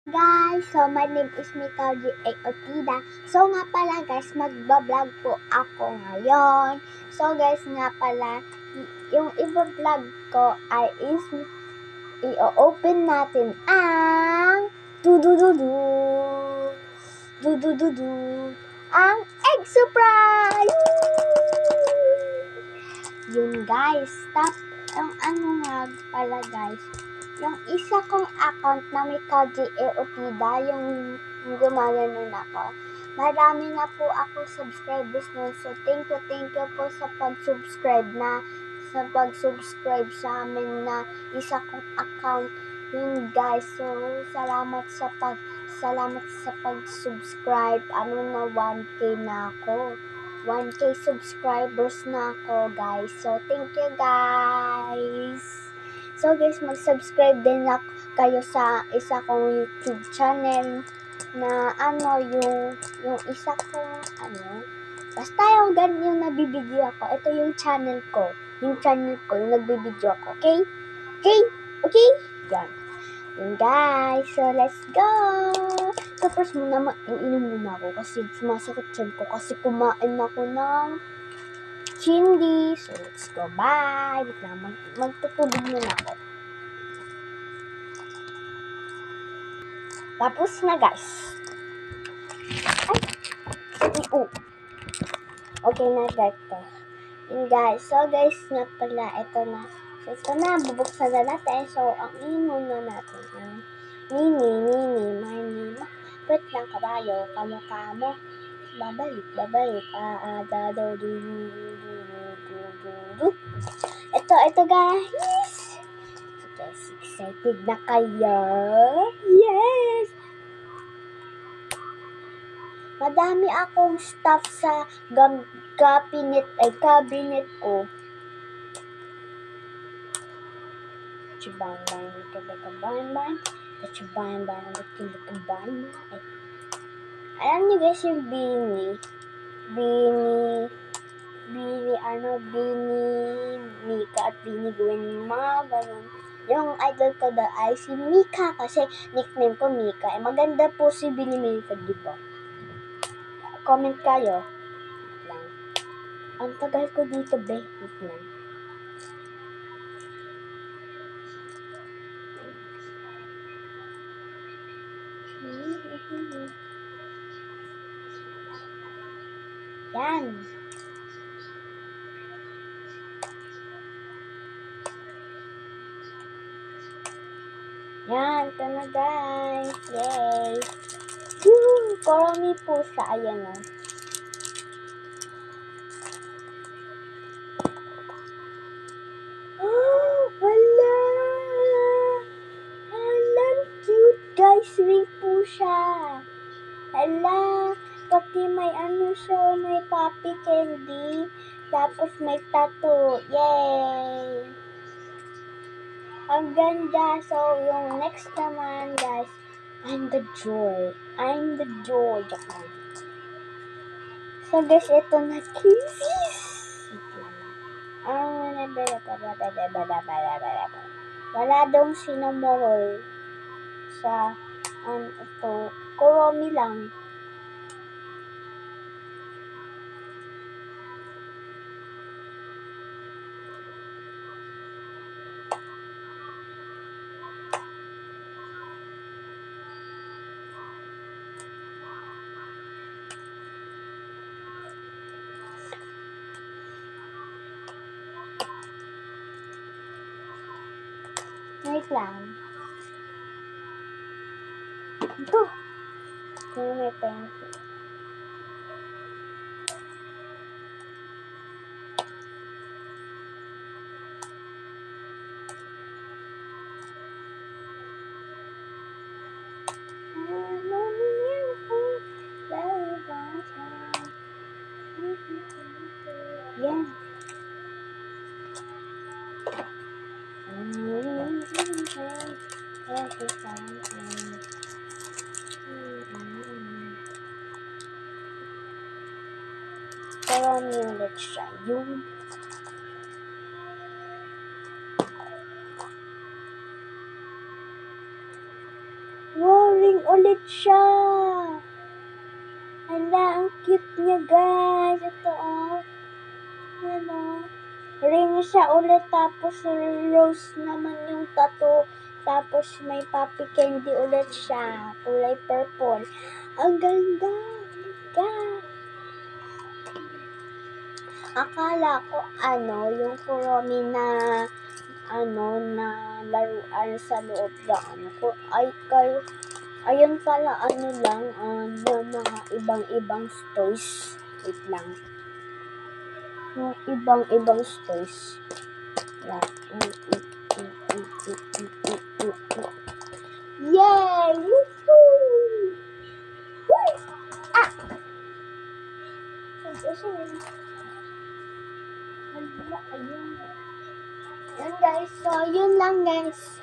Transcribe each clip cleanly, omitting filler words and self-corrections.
Guys, so my name is Mikael G.A. Otida. So nga pala guys, magbablog po ako ngayon. So guys nga pala, yung iba-vlog ko ay is i-open natin ang dudududu dudududu ang egg surprise! Yun guys, yung ano nga pala guys, yung isa kong account na may KGA Otida, yung gumaganon ako. Marami na po ako subscribers nun. So, thank you po sa pag-subscribe sa amin na isa kong account. Yun guys, so salamat sa pag-subscribe. Ano na 1K na ako. 1K subscribers na ako guys. So, thank you guys. So guys, mag-subscribe din kayo sa isa kong YouTube channel na yung isa kong basta yung ganyan nabibideo ako. Ito yung channel ko. Yung nagbibideo ako. Okay? Okay? Okay? Yan. Yun guys. So let's go! So first muna, iinom muna ako kasi sumasakit siya ko kasi kumain ako ng candy. So let's go. Bye! Wait lang, magtutubig muna ako. Tapos na guys. Oh. Okay na guys. Yun guys. So guys nga pala, ito na. So ito na, bubuksan na natin. So ang muna natin. Mini. Wait lang kabayo. Kamukha mo. Babalik. Ito guys. Yes, excited na kayo? Yes! Madami akong stuff sa cabinet ko. Alam niyo guys yung Beanie Mika at Beanie Gwen, mga ganun. Yung idol ko daw ay si Mika kasi nickname ko Mika. Maganda po si Beanie Mika, di ba? Comment kayo. Lang. Ang tagal ko dito, be. Wait lang. Yan. Yan, ito na guys. Yay! Woo! Korami po siya. Ayan o. Oh, hala! Hala, cute guys. Ring po siya. Hala, pati may siya, may puppy candy. Tapos may tattoo. Yay! Ang ganda. So, yung next naman, guys, I'm the joy. Japan. So, guys, ito na kisses. Wala daw cinnamon sa, ito, Kuromi lang. Wait lang. Ito. May pencil. Yan. Pero ulit siya. Yung ring ulit siya. Hala, ang cute niya guys. Ito Yan ring siya ulit, tapos rose naman yung tattoo. Tapos may puppy candy ulit siya. Kulay purple. Ang ganda. Akala ko yung Kuromi na na laruan sa loob ng ayun pala lang yung mga ibang toys. Wait lang. Yung ibang toys. Yan. Yay! Woohoo! Woo! Yan guys, so yun lang guys.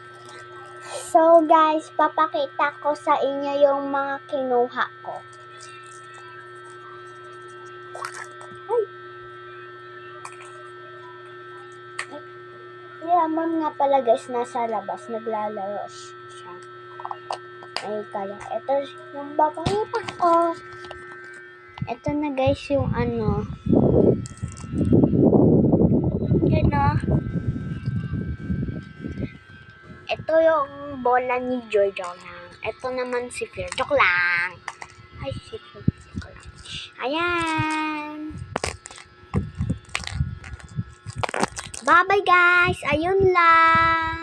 So guys, papakita ko sa inyo yung mga kinuha ko. Si Ramon nga pala guys, nasa labas, naglalaro siya. Ay kaya, ito yung papakita ko. Ito na guys yung ito yung bola ni Jojo lang. Ito naman si Fer. Joke lang. Ay, si Fer. Joke lang. Ayan. Bye-bye guys. Ayun lang.